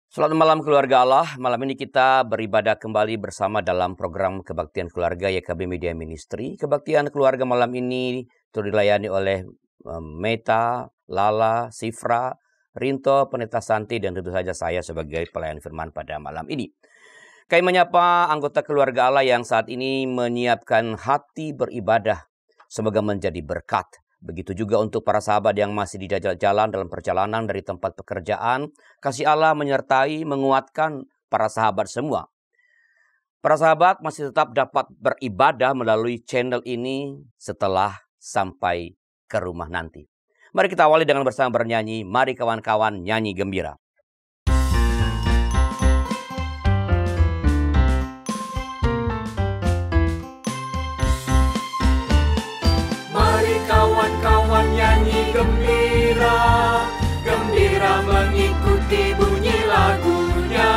Selamat malam keluarga Allah. Malam ini kita beribadah kembali bersama dalam program Kebaktian Keluarga YKB Media Ministry. Kebaktian Keluarga malam ini dilayani oleh Meta, Lala, Sifra, Rinto, Pendeta Santi, dan tentu saja saya sebagai pelayan firman pada malam ini. Kami menyapa anggota keluarga Allah yang saat ini menyiapkan hati beribadah. Semoga menjadi berkat. Begitu juga untuk para sahabat yang masih di jalan dalam perjalanan dari tempat pekerjaan. Kasih Allah menyertai, menguatkan para sahabat semua. Para sahabat masih tetap dapat beribadah melalui channel ini setelah sampai ke rumah nanti. Mari kita awali dengan bersama bernyanyi. Mari kawan-kawan nyanyi gembira. Kawan-kawan nyanyi gembira, gembira mengikuti bunyi lagunya.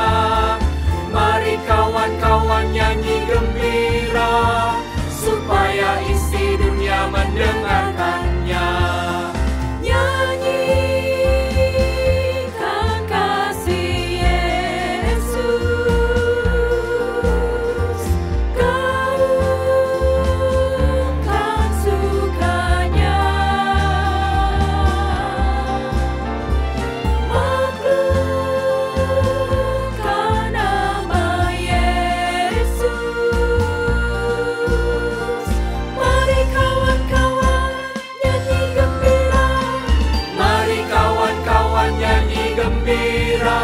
Mari kawan-kawan nyanyi gembira, supaya isi dunia mendengarkannya. Nyanyikan kasih Yesus, gaungkan sukanya. Maklumkan nama Yesus. Mari kawan-kawan nyanyi gembira. Mari kawan-kawan nyanyi gembira,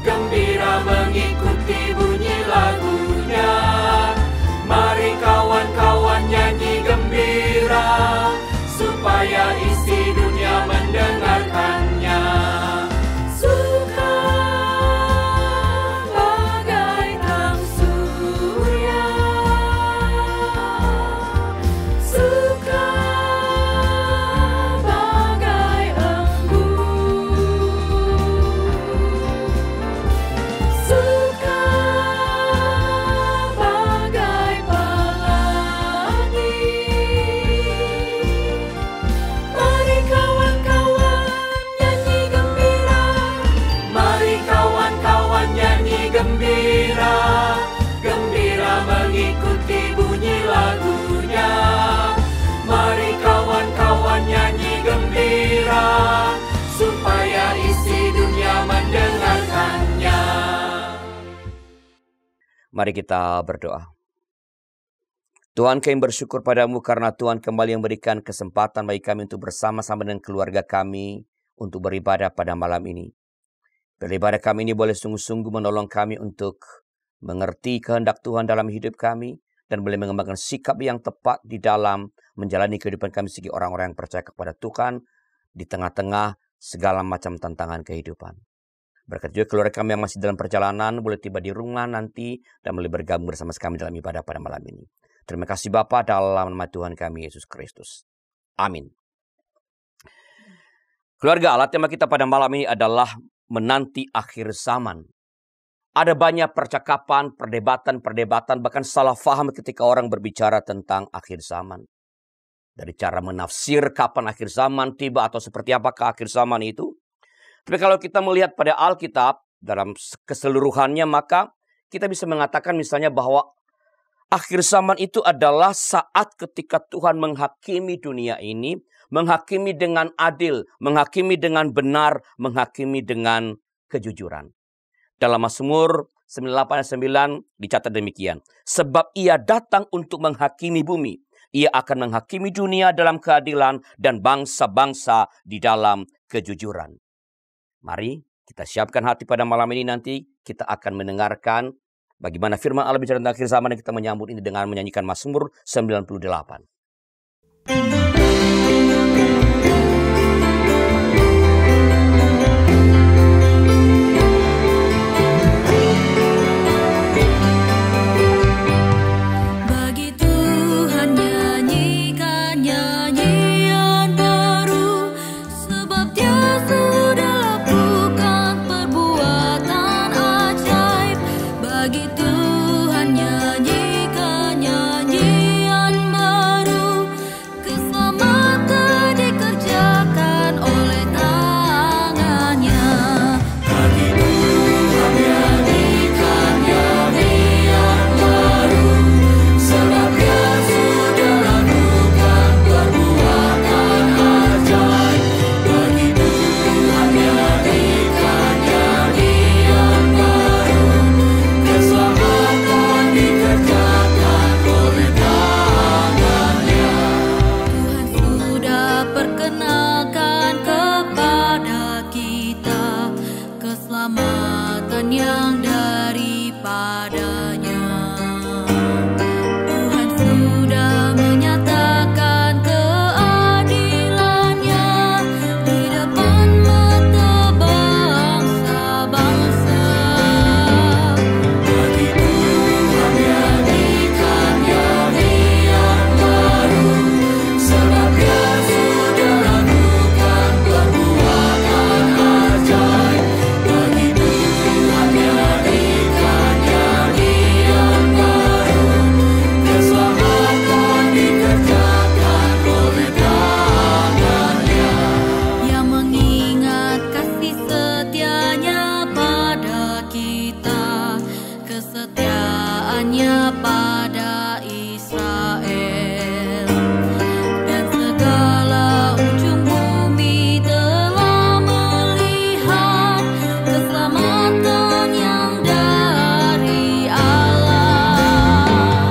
gembira mengikuti bunyi lagunya. Mari kawan-kawan nyanyi gembira, supaya isi dunia mendengarkannya. Suka bagai terang surya, suka bagai embun, suka bagai pelangi. Mari kawan-kawan nyanyi gembira. Mari kawan-kawan nyanyi gembira, gembira mengikuti bunyi lagunya. Mari kawan-kawan nyanyi gembira, supaya isi dunia mendengarkannya. Mari kita berdoa. Tuhan, kami bersyukur padamu karena Tuhan kembali memberikan kesempatan bagi kami untuk bersama-sama dengan keluarga kami untuk beribadah pada malam ini. Beribadah kami ini boleh sungguh-sungguh menolong kami untuk mengerti kehendak Tuhan dalam hidup kami dan boleh mengembangkan sikap yang tepat di dalam menjalani kehidupan kami sebagai orang-orang yang percaya kepada Tuhan di tengah-tengah segala macam tantangan kehidupan. Berkat juga keluarga kami yang masih dalam perjalanan boleh tiba di rumah nanti dan boleh bergabung bersama kami dalam ibadah pada malam ini. Terima kasih Bapa dalam nama Tuhan kami Yesus Kristus. Amin. Keluarga Allah, tema kita pada malam ini adalah menanti akhir zaman. Ada banyak percakapan, perdebatan, bahkan salah faham ketika orang berbicara tentang akhir zaman. Dari cara menafsir kapan akhir zaman tiba atau seperti apakah akhir zaman itu. Tapi kalau kita melihat pada Alkitab dalam keseluruhannya, maka kita bisa mengatakan misalnya bahwa akhir zaman itu adalah saat ketika Tuhan menghakimi dunia ini, menghakimi dengan adil, menghakimi dengan benar, menghakimi dengan kejujuran. Dalam Mazmur 98:9 dicatat demikian. Sebab ia datang untuk menghakimi bumi. Ia akan menghakimi dunia dalam keadilan dan bangsa-bangsa di dalam kejujuran. Mari kita siapkan hati pada malam ini, nanti kita akan mendengarkan bagaimana firman Allah bicara tentang akhir zaman, dan kita menyambut ini dengan menyanyikan Mazmur 98. Bagi Tuhan nyanyikan nyanyian baru, sebab Dia sudah lakukan perbuatan ajaib. Bagi Tuhan nyanyikan nyanyian baru, keselamatan dikerjakan oleh tangannya. Bagi padanya. Tuhan sudah menyatakan keadilannya di depan mata bangsa-bangsa. Bagi Tuhan nyanyikan nyanyian baru, sebab Dia sudah lakukan perbuatan ajaib. Bagi Tuhan nyanyikan nyanyian baru, keselamatan dikerjakan oleh tangan-Nya. Yang mengingat kasih setianya pada kita, kesetiaannya pada Israel. Dan segala ujung bumi telah melihat keselamatan yang dari Allah.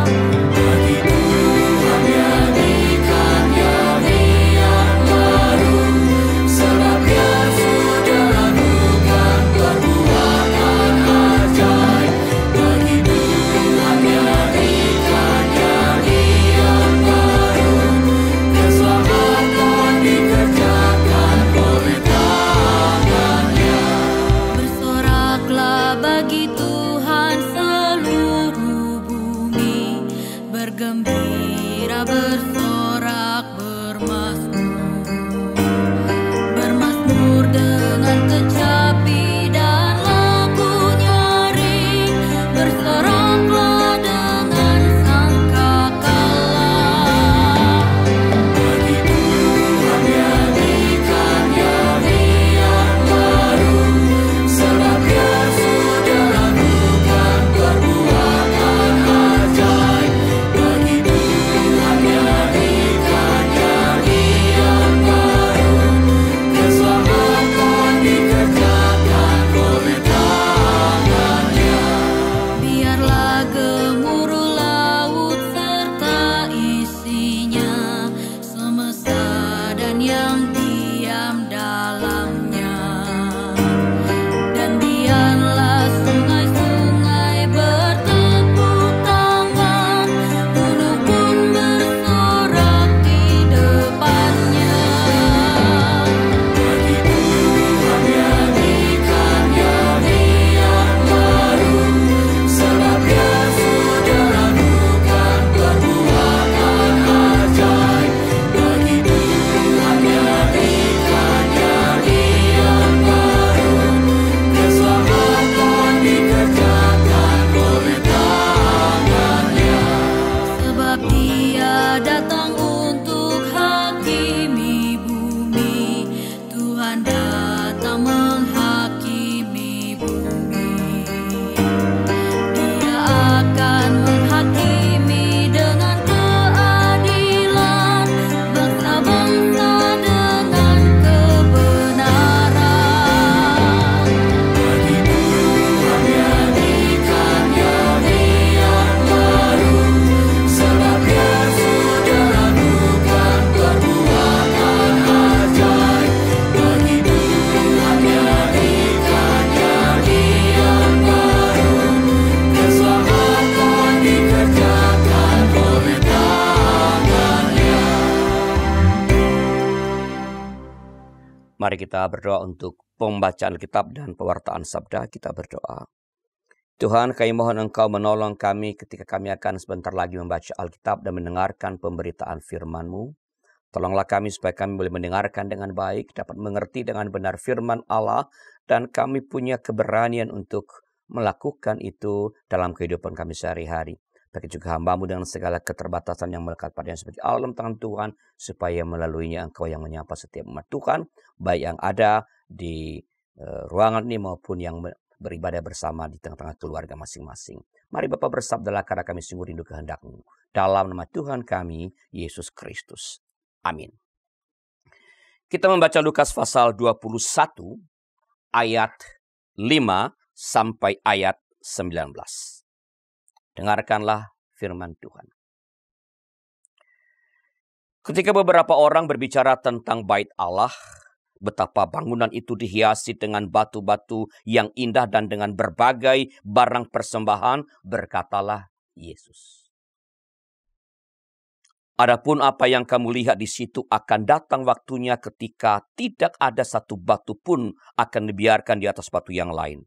Bagi Tuhan nyanyikan nyanyian baru, sebab Dia sudah lakukan perbuatan ajaib. Bagi Tuhan nyanyikan nyanyian baru, keselamatan dikerjakan oleh tangan-Nya. Bersoraklah bagi Tuhan seluruh bumi, bergembira, bersorak, bermazmur. Bermazmur dengan kecapi dan lagu nyaring, bersoraklah dengan sangkakala. Bagi Tuhan nyanyikan nyanyian baru, sebab Dia sudah lakukan perbuatan ajaib. Bagi Tuhan nyanyikan nyanyian baru, keselamatan dikerjakan oleh tangan-Nya. Biarlah gemuruh laut serta isinya, semesta dan yang diam dalamnya. Dan biarlah sungai-sungai bertepuk tangan, gunung pun bersorak di depannya. Bagi Tuhan nyanyikan nyanyian baru, sebab Dia sudah lakukan perbuatan ajaib. Bagi Tuhan nyanyikan nyanyian baru, keselamatan dikerjakan oleh tangan-Nya. Sebab Dia datang untuk hakimi bumi, Tuhan datang menghakimi bumi. Dia akan menghakimi dengan keadilan, bangsa-bangsa dengan kebenaran. Bagi Tuhan nyanyikan nyanyian baru, sebab Dia sudah lakukan perbuatan ajaib. Bagi Tuhan nyanyikan nyanyian baru, keselamatan dikerjakan oleh tangan-Nya. Mari kita berdoa untuk pembacaan Alkitab dan pewartaan sabda. Kita berdoa. Tuhan, kami mohon Engkau menolong kami ketika kami akan sebentar lagi membaca Alkitab dan mendengarkan pemberitaan firman-Mu. Tolonglah kami supaya kami boleh mendengarkan dengan baik, dapat mengerti dengan benar firman Allah, dan kami punya keberanian untuk melakukan itu dalam kehidupan kami sehari-hari. Bagi juga hamba-Mu dengan segala keterbatasan yang melekat padanya sebagai alam tangan Tuhan, supaya melaluinya Engkau yang menyapa setiap umat Tuhan, baik yang ada di ruangan ini maupun yang beribadah bersama di tengah-tengah keluarga masing-masing. Mari Bapa bersabdalah karena kami sungguh rindu kehendak-Mu. Dalam nama Tuhan kami, Yesus Kristus. Amin. Kita membaca Lukas pasal 21 ayat 5 sampai ayat 19. Dengarkanlah firman Tuhan. Ketika beberapa orang berbicara tentang bait Allah, betapa bangunan itu dihiasi dengan batu-batu yang indah dan dengan berbagai barang persembahan, berkatalah Yesus. Adapun apa yang kamu lihat di situ akan datang waktunya ketika tidak ada satu batu pun akan dibiarkan di atas batu yang lain.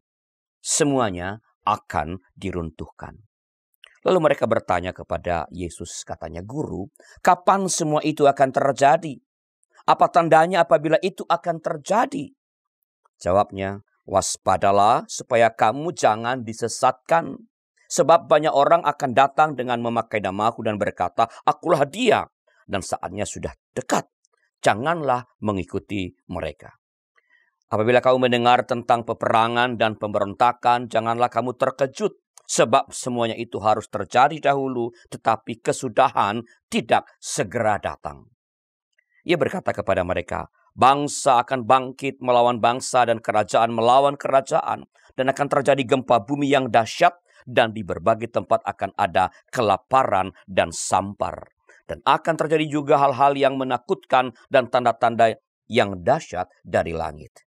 Semuanya akan diruntuhkan. Lalu mereka bertanya kepada Yesus, katanya, "Guru, kapan semua itu akan terjadi? Apa tandanya apabila itu akan terjadi?" Jawabnya, "Waspadalah supaya kamu jangan disesatkan. Sebab banyak orang akan datang dengan memakai namaku dan berkata, 'Akulah dia,' dan saatnya sudah dekat. Janganlah mengikuti mereka. Apabila kamu mendengar tentang peperangan dan pemberontakan, janganlah kamu terkejut. Sebab semuanya itu harus terjadi dahulu, tetapi kesudahan tidak segera datang." Ia berkata kepada mereka, "Bangsa akan bangkit melawan bangsa dan kerajaan melawan kerajaan. Dan akan terjadi gempa bumi yang dahsyat dan di berbagai tempat akan ada kelaparan dan sampar. Dan akan terjadi juga hal-hal yang menakutkan dan tanda-tanda yang dahsyat dari langit.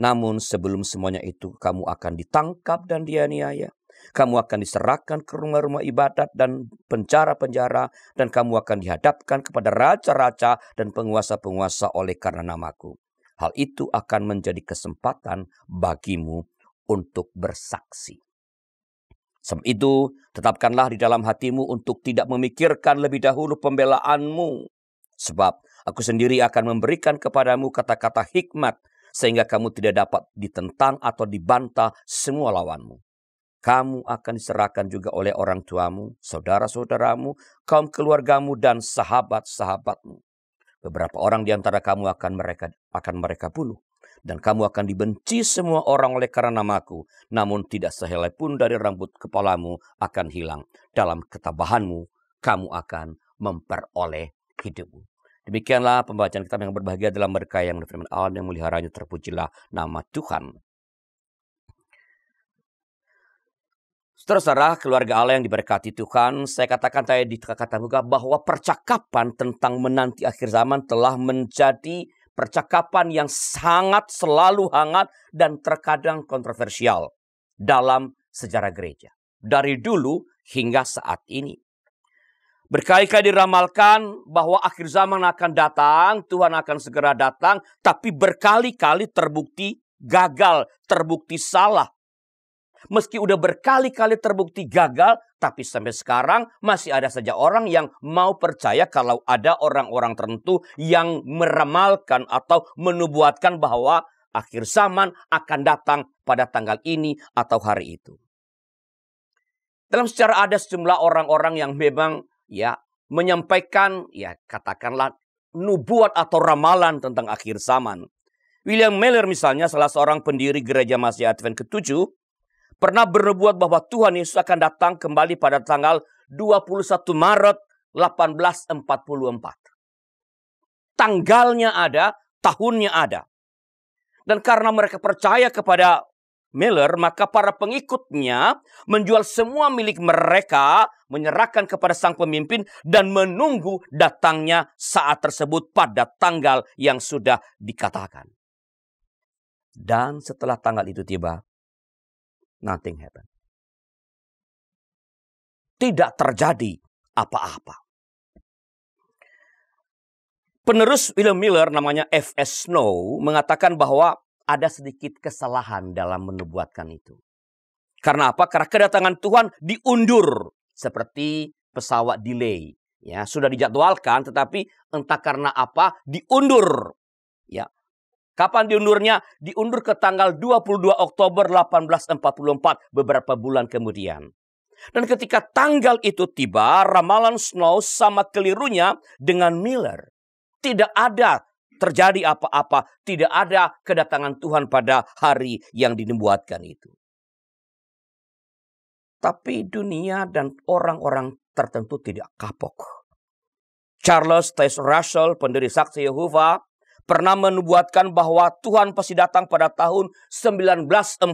Namun sebelum semuanya itu kamu akan ditangkap dan dianiaya. Kamu akan diserahkan ke rumah-rumah ibadat dan penjara-penjara, dan kamu akan dihadapkan kepada raja-raja dan penguasa-penguasa oleh karena namaku. Hal itu akan menjadi kesempatan bagimu untuk bersaksi. Sebab itu, tetapkanlah di dalam hatimu untuk tidak memikirkan lebih dahulu pembelaanmu. Sebab aku sendiri akan memberikan kepadamu kata-kata hikmat, sehingga kamu tidak dapat ditentang atau dibantah semua lawanmu. Kamu akan diserahkan juga oleh orang tuamu, saudara-saudaramu, kaum keluargamu, dan sahabat-sahabatmu. Beberapa orang di antara kamu akan mereka bunuh. Dan kamu akan dibenci semua orang oleh karena namaku. Namun tidak sehelai pun dari rambut kepalamu akan hilang. Dalam ketabahanmu, kamu akan memperoleh hidupmu. Demikianlah pembacaan kitab yang berbahagia dalam berkah yang firman Allah yang meliharanya, terpujilah nama Tuhan. Saudara-saudara, keluarga Allah yang diberkati Tuhan, saya katakan tadi di kata muka bahwa percakapan tentang menanti akhir zaman telah menjadi percakapan yang sangat selalu hangat dan terkadang kontroversial dalam sejarah gereja. Dari dulu hingga saat ini. Berkali-kali diramalkan bahwa akhir zaman akan datang, Tuhan akan segera datang, tapi berkali-kali terbukti gagal, terbukti salah. Meski udah berkali-kali terbukti gagal, tapi sampai sekarang masih ada saja orang yang mau percaya kalau ada orang-orang tertentu yang meramalkan atau menubuatkan bahwa akhir zaman akan datang pada tanggal ini atau hari itu. Dalam sejarah ada sejumlah orang-orang yang memang menyampaikan, katakanlah nubuat atau ramalan tentang akhir zaman. William Miller misalnya, salah seorang pendiri gereja Masih Advent ke-7, pernah bernubuat bahwa Tuhan Yesus akan datang kembali pada tanggal 21 Maret 1844. Tanggalnya ada, tahunnya ada. Dan karena mereka percaya kepada Miller, maka para pengikutnya menjual semua milik mereka, menyerahkan kepada sang pemimpin, dan menunggu datangnya saat tersebut pada tanggal yang sudah dikatakan. Dan setelah tanggal itu tiba, nothing happened. Tidak terjadi apa-apa. Penerus William Miller namanya F.S. Snow mengatakan bahwa ada sedikit kesalahan dalam menubuatkan itu. Karena apa? Karena kedatangan Tuhan diundur seperti pesawat delay. Ya, sudah dijadwalkan tetapi entah karena apa diundur. Ya. Kapan diundurnya? Diundur ke tanggal 22 Oktober 1844, beberapa bulan kemudian. Dan ketika tanggal itu tiba, ramalan Snow sama kelirunya dengan Miller. Tidak ada terjadi apa-apa, tidak ada kedatangan Tuhan pada hari yang dinubuatkan itu. Tapi dunia dan orang-orang tertentu tidak kapok. Charles Taze Russell, pendiri Saksi Yehova, pernah menubuatkan bahwa Tuhan pasti datang pada tahun 1914.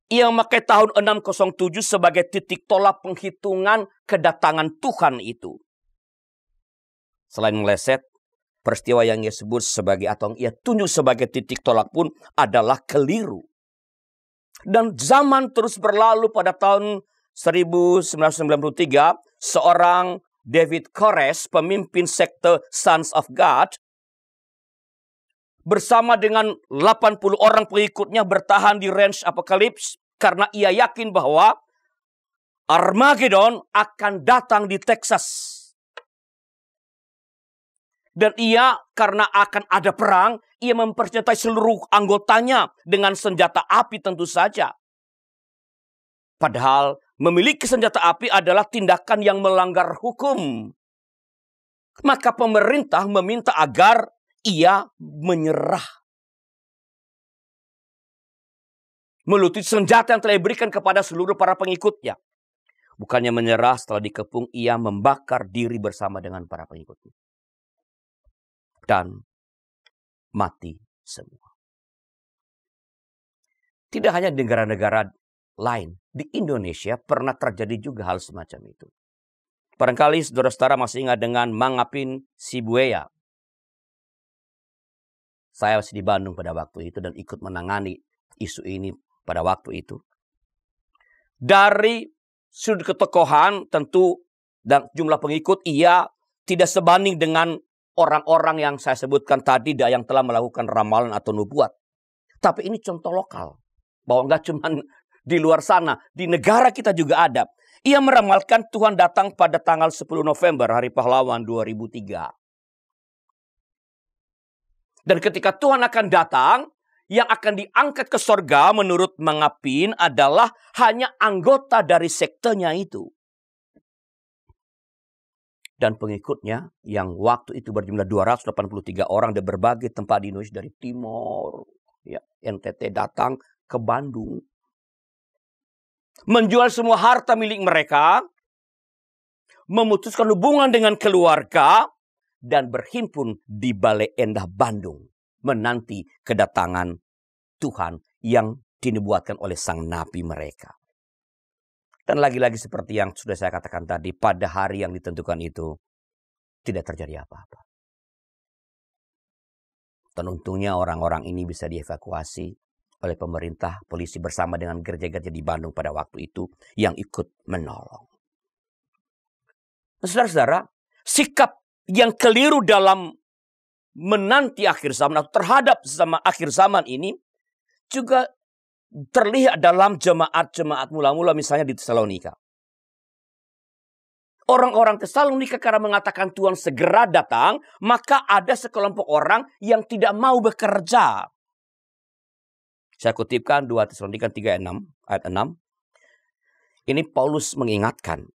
Ia memakai tahun 607 sebagai titik tolak penghitungan kedatangan Tuhan itu. Selain meleset, peristiwa yang ia sebut sebagai atau ia tunjuk sebagai titik tolak pun adalah keliru. Dan zaman terus berlalu. Pada tahun 1993, seorang David Koresh, pemimpin sekte Sons of God, bersama dengan 80 orang pengikutnya bertahan di range Apokalips karena ia yakin bahwa Armageddon akan datang di Texas. Dan ia, karena akan ada perang, ia mempersenjatai seluruh anggotanya dengan senjata api tentu saja. Padahal memiliki senjata api adalah tindakan yang melanggar hukum. Maka pemerintah meminta agar ia menyerah. Meluti senjata yang telah diberikan kepada seluruh para pengikutnya. Bukannya menyerah, setelah dikepung, ia membakar diri bersama dengan para pengikutnya. Dan mati semua. Tidak hanya di negara-negara lain. Di Indonesia pernah terjadi juga hal semacam itu. Barangkali saudara-saudara masih ingat dengan Mangapin Sibueya. Saya masih di Bandung pada waktu itu dan ikut menangani isu ini pada waktu itu. Dari sudut ketokohan tentu dan jumlah pengikut, ia tidak sebanding dengan orang-orang yang saya sebutkan tadi yang telah melakukan ramalan atau nubuat. Tapi ini contoh lokal. Bahwa nggak cuma di luar sana. Di negara kita juga ada. Ia meramalkan Tuhan datang pada tanggal 10 November, Hari Pahlawan 2003. Dan ketika Tuhan akan datang, yang akan diangkat ke sorga menurut Mangapin adalah hanya anggota dari sektenya itu. Dan pengikutnya yang waktu itu berjumlah 283 orang dari berbagai tempat di Indonesia, dari Timor, ya, NTT datang ke Bandung. Menjual semua harta milik mereka, memutuskan hubungan dengan keluarga, dan berhimpun di Balai Endah Bandung. Menanti kedatangan Tuhan yang dinubuatkan oleh sang nabi mereka. Dan lagi-lagi seperti yang sudah saya katakan tadi, pada hari yang ditentukan itu tidak terjadi apa-apa. Dan untungnya orang-orang ini bisa dievakuasi oleh pemerintah, polisi bersama dengan gereja-gereja di Bandung pada waktu itu yang ikut menolong. Nah, saudara-saudara, sikap yang keliru dalam menanti akhir zaman atau terhadap sama akhir zaman ini juga terlihat dalam jemaat-jemaat mula-mula misalnya di Tesalonika. Orang-orang Tesalonika karena mengatakan Tuhan segera datang, maka ada sekelompok orang yang tidak mau bekerja. Saya kutipkan 2 Tesalonika 3 ayat 6. Ini Paulus mengingatkan.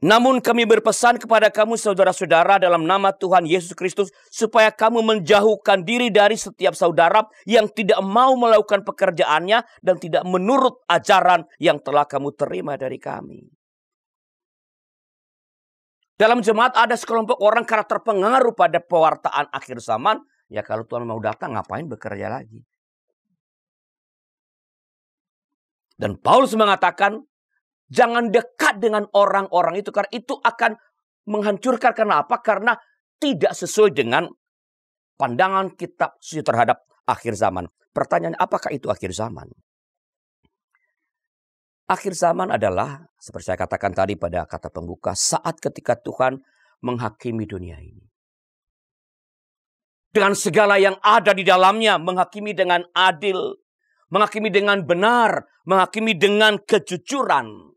Namun kami berpesan kepada kamu saudara-saudara dalam nama Tuhan Yesus Kristus, supaya kamu menjauhkan diri dari setiap saudara yang tidak mau melakukan pekerjaannya dan tidak menurut ajaran yang telah kamu terima dari kami. Dalam jemaat ada sekelompok orang karena terpengaruh pada pewartaan akhir zaman. Ya kalau Tuhan mau datang, ngapain bekerja lagi? Dan Paulus mengatakan, jangan dekat dengan orang-orang itu. Karena itu akan menghancurkan. Karena apa? Karena tidak sesuai dengan pandangan kitab suci terhadap akhir zaman. Pertanyaannya, apakah itu akhir zaman? Akhir zaman adalah, seperti saya katakan tadi pada kata pembuka, saat ketika Tuhan menghakimi dunia ini. Dengan segala yang ada di dalamnya, menghakimi dengan adil, menghakimi dengan benar, menghakimi dengan kejujuran.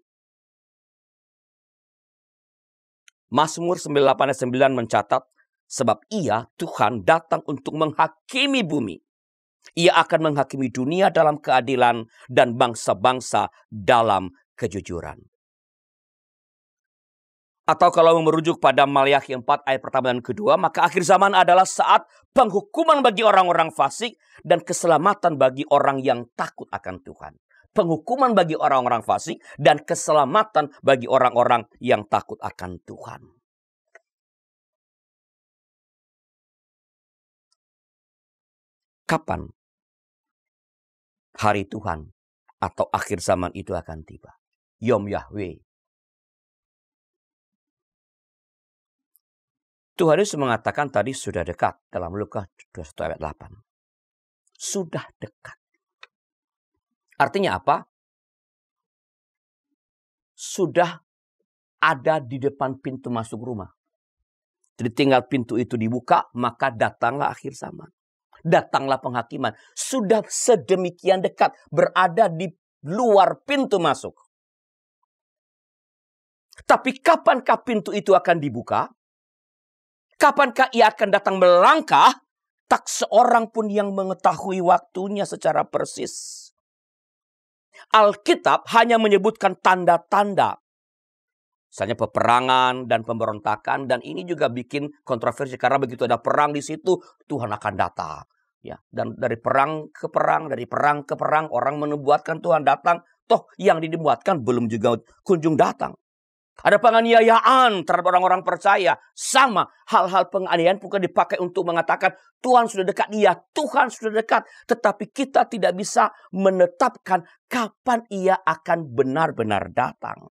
Mazmur 98 ayat 9 mencatat, sebab ia, Tuhan, datang untuk menghakimi bumi. Ia akan menghakimi dunia dalam keadilan dan bangsa-bangsa dalam kejujuran. Atau kalau merujuk pada Maliakhi 4 ayat pertama dan kedua, maka akhir zaman adalah saat penghukuman bagi orang-orang fasik dan keselamatan bagi orang yang takut akan Tuhan. Penghukuman bagi orang-orang fasik dan keselamatan bagi orang-orang yang takut akan Tuhan. Kapan hari Tuhan atau akhir zaman itu akan tiba? Yom Yahweh. Tuhan Yesus mengatakan tadi sudah dekat dalam Lukas 21 ayat 8. Sudah dekat. Artinya apa? Sudah ada di depan pintu masuk rumah. Jadi tinggal pintu itu dibuka, maka datanglah akhir zaman. Datanglah penghakiman. Sudah sedemikian dekat, berada di luar pintu masuk. Tapi kapankah pintu itu akan dibuka? Kapankah ia akan datang melangkah? Tak seorang pun yang mengetahui waktunya secara persis. Alkitab hanya menyebutkan tanda-tanda. Misalnya peperangan dan pemberontakan. Dan ini juga bikin kontroversi. Karena begitu ada perang di situ, Tuhan akan datang. Ya, dan dari perang ke perang, dari perang ke perang, orang menubuatkan Tuhan datang. Toh yang dibuatkan belum juga kunjung datang. Ada penganiayaan terhadap orang-orang percaya. Sama hal-hal penganiayaan bukan dipakai untuk mengatakan Tuhan sudah dekat. Iya, Tuhan sudah dekat. Tetapi kita tidak bisa menetapkan kapan ia akan benar-benar datang.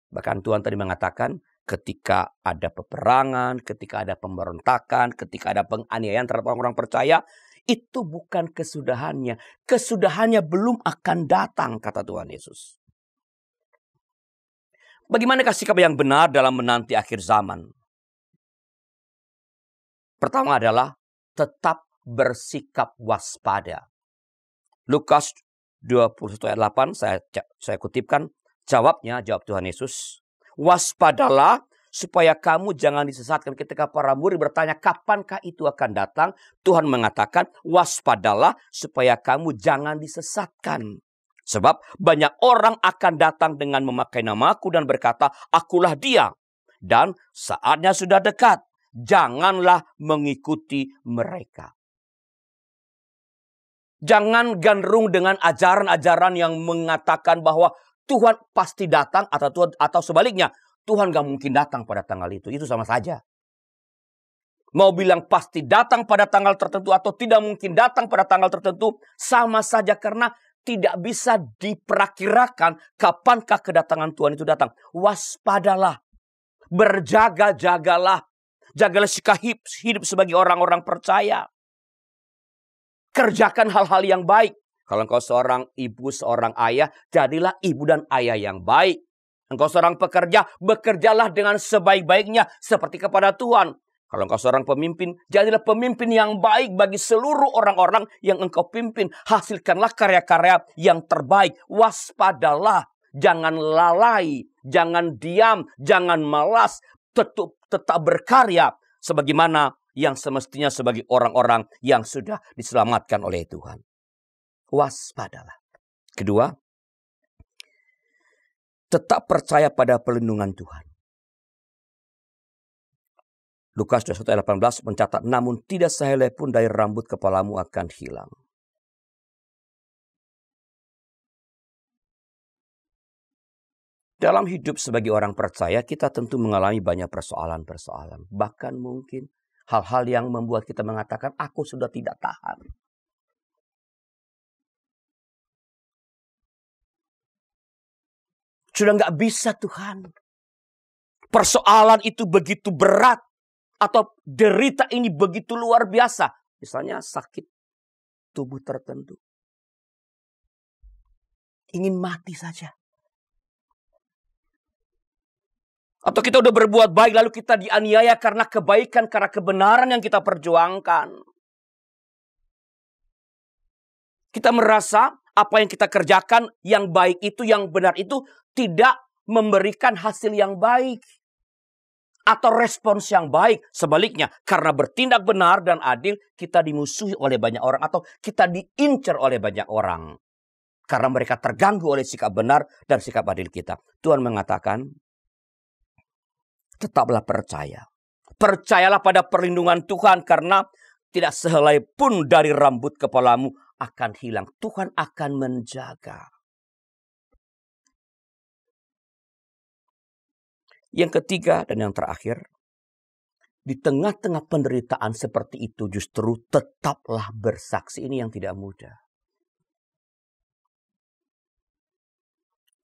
Bahkan Tuhan tadi mengatakan ketika ada peperangan, ketika ada pemberontakan, ketika ada penganiayaan terhadap orang-orang percaya, itu bukan kesudahannya. Kesudahannya belum akan datang, kata Tuhan Yesus. Bagaimanakah sikap yang benar dalam menanti akhir zaman? Pertama adalah tetap bersikap waspada. Lukas 21 ayat 8 saya kutipkan. Jawab Tuhan Yesus. Waspadalah supaya kamu jangan disesatkan. Ketika para murid bertanya kapankah itu akan datang, Tuhan mengatakan waspadalah supaya kamu jangan disesatkan. Sebab banyak orang akan datang dengan memakai namaku dan berkata, akulah dia. Dan saatnya sudah dekat. Janganlah mengikuti mereka. Jangan gandrung dengan ajaran-ajaran yang mengatakan bahwa Tuhan pasti datang atau sebaliknya. Tuhan gak mungkin datang pada tanggal itu. Itu sama saja. Mau bilang pasti datang pada tanggal tertentu atau tidak mungkin datang pada tanggal tertentu. Sama saja karena tidak bisa diperakirakan kapankah kedatangan Tuhan itu datang. Waspadalah. Berjaga-jagalah. Jagalah sikap hidup sebagai orang-orang percaya. Kerjakan hal-hal yang baik. Kalau engkau seorang ibu, seorang ayah, jadilah ibu dan ayah yang baik. Engkau seorang pekerja, bekerjalah dengan sebaik-baiknya seperti kepada Tuhan. Kalau engkau seorang pemimpin, jadilah pemimpin yang baik bagi seluruh orang-orang yang engkau pimpin. Hasilkanlah karya-karya yang terbaik. Waspadalah, jangan lalai, jangan diam, jangan malas. Tetap berkarya sebagaimana yang semestinya sebagai orang-orang yang sudah diselamatkan oleh Tuhan. Waspadalah. Kedua, tetap percaya pada perlindungan Tuhan. Lukas 21 ayat 18 mencatat, namun tidak sehelai pun dari rambut kepalamu akan hilang. Dalam hidup sebagai orang percaya, kita tentu mengalami banyak persoalan-persoalan. Bahkan mungkin hal-hal yang membuat kita mengatakan, aku sudah tidak tahan. Sudah nggak bisa Tuhan. Persoalan itu begitu berat. Atau derita ini begitu luar biasa. Misalnya sakit tubuh tertentu. Ingin mati saja. Atau kita udah berbuat baik lalu kita dianiaya karena kebaikan, karena kebenaran yang kita perjuangkan. Kita merasa apa yang kita kerjakan yang baik itu, yang benar itu tidak memberikan hasil yang baik. Atau respons yang baik. Sebaliknya, karena bertindak benar dan adil, kita dimusuhi oleh banyak orang. Atau kita diincar oleh banyak orang. Karena mereka terganggu oleh sikap benar dan sikap adil kita. Tuhan mengatakan, tetaplah percaya. Percayalah pada perlindungan Tuhan. Karena tidak sehelai pun dari rambut kepalamu akan hilang. Tuhan akan menjaga. Yang ketiga dan yang terakhir, di tengah-tengah penderitaan seperti itu justru tetaplah bersaksi. Ini yang tidak mudah.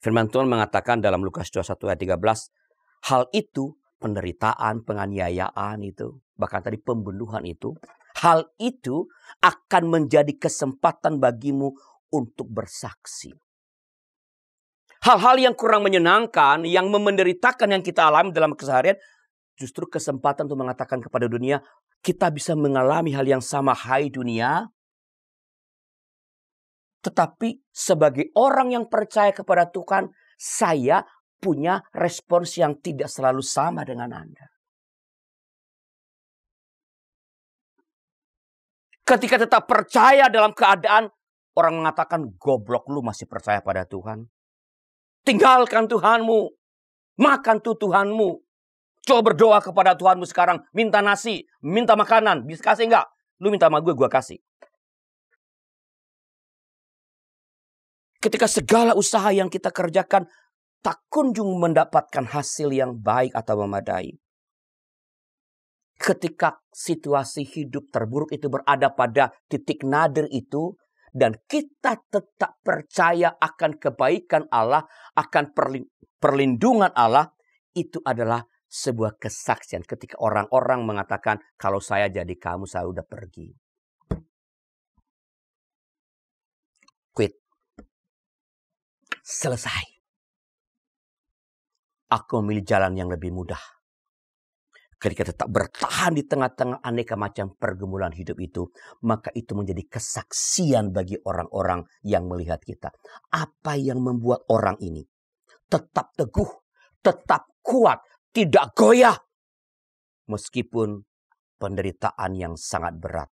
Firman Tuhan mengatakan dalam Lukas 21 ayat 13, hal itu penderitaan, penganiayaan itu, bahkan tadi pembunuhan itu, hal itu akan menjadi kesempatan bagimu untuk bersaksi. Hal-hal yang kurang menyenangkan, yang menderitakan yang kita alami dalam keseharian, justru kesempatan untuk mengatakan kepada dunia, kita bisa mengalami hal yang sama, hai dunia. Tetapi sebagai orang yang percaya kepada Tuhan, saya punya respons yang tidak selalu sama dengan Anda. Ketika tetap percaya dalam keadaan, orang mengatakan, goblok lu masih percaya pada Tuhan. Tinggalkan Tuhanmu. Makan tuh Tuhanmu. Coba berdoa kepada Tuhanmu sekarang. Minta nasi, minta makanan. Bisa kasih enggak? Lu minta sama gue kasih. Ketika segala usaha yang kita kerjakan tak kunjung mendapatkan hasil yang baik atau memadai. Ketika situasi hidup terburuk itu berada pada titik nadir itu, dan kita tetap percaya akan kebaikan Allah, akan perlindungan Allah, itu adalah sebuah kesaksian. Ketika orang-orang mengatakan, kalau saya jadi kamu, saya udah pergi. Quit. Selesai. Aku memilih jalan yang lebih mudah. Ketika tetap bertahan di tengah-tengah aneka macam pergumulan hidup itu, maka itu menjadi kesaksian bagi orang-orang yang melihat kita. Apa yang membuat orang ini tetap teguh, tetap kuat, tidak goyah, meskipun penderitaan yang sangat berat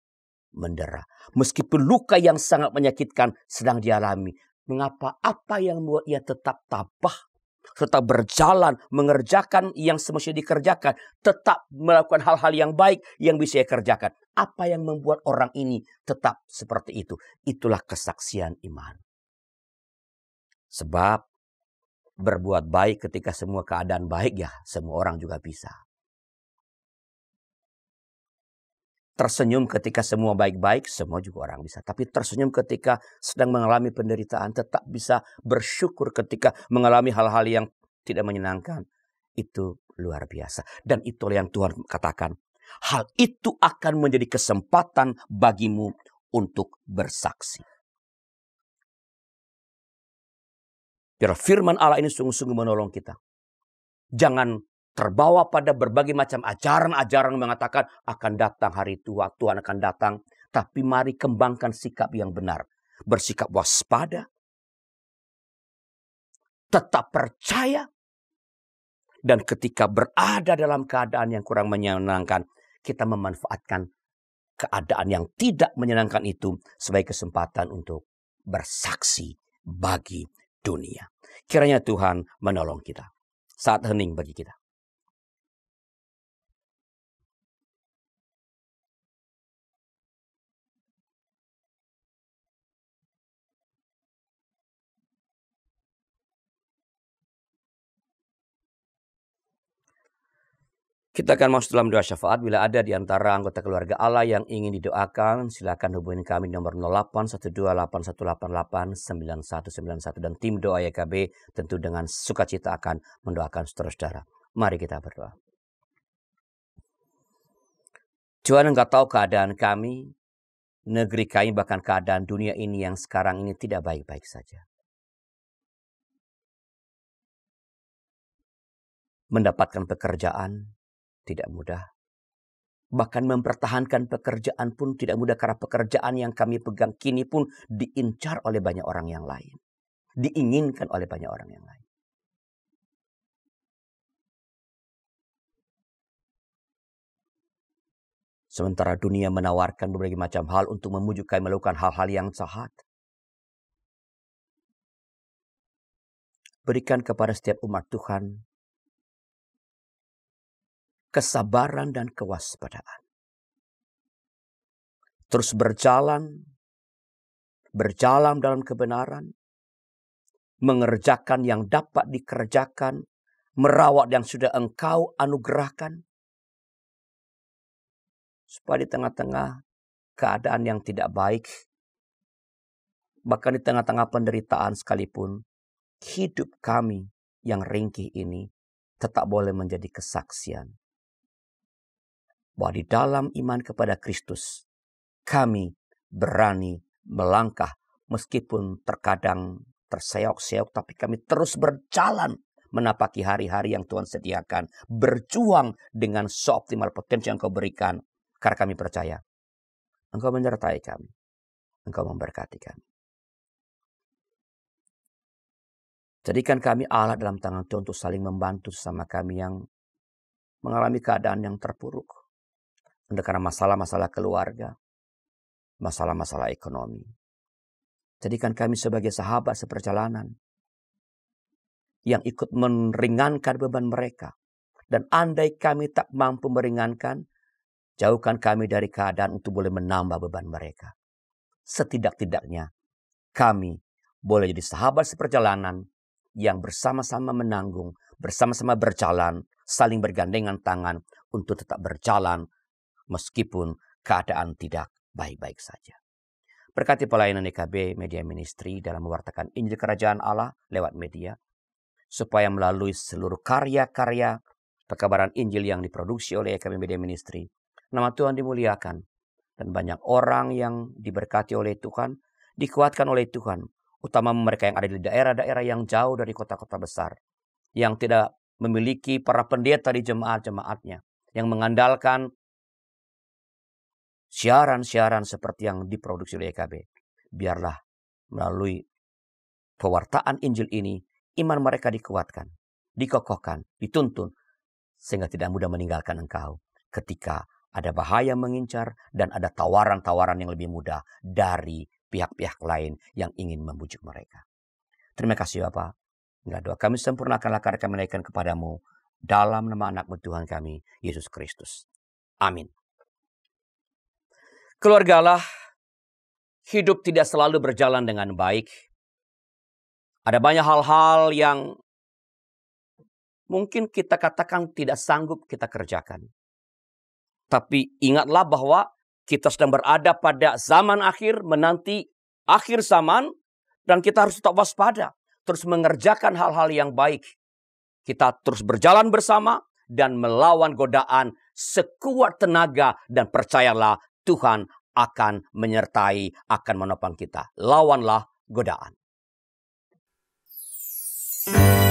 mendera, meskipun luka yang sangat menyakitkan sedang dialami. Mengapa? Apa yang membuat ia tetap tabah, tetap berjalan, mengerjakan yang semestinya dikerjakan, tetap melakukan hal-hal yang baik yang bisa ia kerjakan. Apa yang membuat orang ini tetap seperti itu? Itulah kesaksian iman. Sebab berbuat baik ketika semua keadaan baik, ya semua orang juga bisa. Tersenyum ketika semua baik-baik, semua juga orang bisa. Tapi tersenyum ketika sedang mengalami penderitaan, tetap bisa bersyukur ketika mengalami hal-hal yang tidak menyenangkan. Itu luar biasa. Dan itulah yang Tuhan katakan. Hal itu akan menjadi kesempatan bagimu untuk bersaksi. Biar firman Allah ini sungguh-sungguh menolong kita. Jangan terbawa pada berbagai macam ajaran-ajaran yang mengatakan akan datang hari tua, Tuhan akan datang. Tapi mari kembangkan sikap yang benar. Bersikap waspada. Tetap percaya. Dan ketika berada dalam keadaan yang kurang menyenangkan, kita memanfaatkan keadaan yang tidak menyenangkan itu sebagai kesempatan untuk bersaksi bagi dunia. Kiranya Tuhan menolong kita. Saat hening bagi kita. Kita akan masuk dalam doa syafaat. Bila ada di antara anggota keluarga Allah yang ingin didoakan, silakan hubungi kami nomor 081281889191 dan tim doa YKB tentu dengan sukacita akan mendoakan saudara-saudara. Mari kita berdoa. Tuhan, Engkau tahu keadaan kami, negeri kami, bahkan keadaan dunia ini yang sekarang ini tidak baik-baik saja. Mendapatkan pekerjaan tidak mudah. Bahkan mempertahankan pekerjaan pun tidak mudah karena pekerjaan yang kami pegang kini pun diincar oleh banyak orang yang lain. Diinginkan oleh banyak orang yang lain. Sementara dunia menawarkan berbagai macam hal untuk memujuk kami melakukan hal-hal yang jahat. Berikan kepada setiap umat Tuhan kesabaran dan kewaspadaan. Terus berjalan dalam kebenaran, mengerjakan yang dapat dikerjakan, merawat yang sudah Engkau anugerahkan, supaya di tengah-tengah keadaan yang tidak baik, bahkan di tengah-tengah penderitaan sekalipun, hidup kami yang ringkih ini tetap boleh menjadi kesaksian bahwa di dalam iman kepada Kristus, kami berani melangkah meskipun terkadang terseok-seok, tapi kami terus berjalan menapaki hari-hari yang Tuhan sediakan. Berjuang dengan seoptimal potensi yang Engkau berikan. Karena kami percaya Engkau menyertai kami. Engkau memberkati kami. Jadikan kami Allah dalam tangan Tuhan untuk saling membantu sesama kami yang mengalami keadaan yang terpuruk. Entah karena masalah-masalah keluarga, masalah-masalah ekonomi. Jadikan kami sebagai sahabat seperjalanan yang ikut meringankan beban mereka. Dan andai kami tak mampu meringankan, jauhkan kami dari keadaan untuk boleh menambah beban mereka. Setidak-tidaknya kami boleh jadi sahabat seperjalanan yang bersama-sama menanggung, bersama-sama berjalan, saling bergandengan tangan untuk tetap berjalan meskipun keadaan tidak baik-baik saja. Berkati pelayanan EKB Media Ministry dalam mewartakan Injil Kerajaan Allah lewat media, supaya melalui seluruh karya-karya pekabaran Injil yang diproduksi oleh EKB Media Ministry, nama Tuhan dimuliakan, dan banyak orang yang diberkati oleh Tuhan, dikuatkan oleh Tuhan, utama mereka yang ada di daerah-daerah yang jauh dari kota-kota besar, yang tidak memiliki para pendeta di jemaat-jemaatnya, yang mengandalkan siaran-siaran seperti yang diproduksi oleh EKB. Biarlah melalui pewartaan Injil ini, iman mereka dikuatkan, dikokohkan, dituntun, sehingga tidak mudah meninggalkan Engkau ketika ada bahaya mengincar dan ada tawaran-tawaran yang lebih mudah dari pihak-pihak lain yang ingin membujuk mereka. Terima kasih Bapa. Enggak, doa kami sempurnakanlah karena kami menaikkan kepadamu dalam nama anak-Mu Tuhan kami, Yesus Kristus. Amin. Keluarga Allah, hidup tidak selalu berjalan dengan baik. Ada banyak hal-hal yang mungkin kita katakan tidak sanggup kita kerjakan. Tapi ingatlah bahwa kita sedang berada pada zaman akhir, menanti akhir zaman, dan kita harus tetap waspada, terus mengerjakan hal-hal yang baik. Kita terus berjalan bersama dan melawan godaan sekuat tenaga, dan percayalah Tuhan akan menyertai, akan menopang kita. Lawanlah godaan. Kau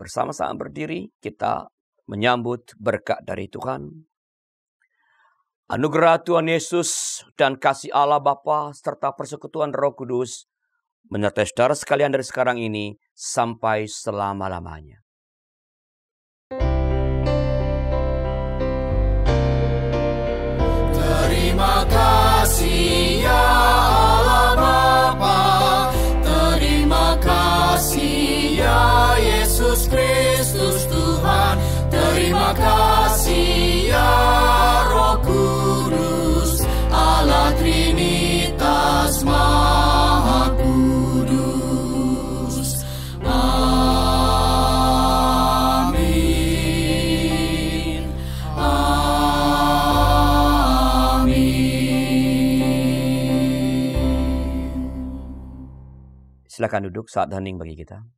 bersama-sama berdiri, kita menyambut berkat dari Tuhan. Anugerah Tuhan Yesus dan kasih Allah Bapa serta persekutuan Roh Kudus menyertai saudara sekalian dari sekarang ini sampai selama-lamanya. Terima kasih ya Allah Bapa, terima kasih ya Yesus Kristus Tuhan, terima kasih ya Roh Kudus, Allah Trinitas Maha Kudus. Amin. Silakan duduk, saat hening bagi kita.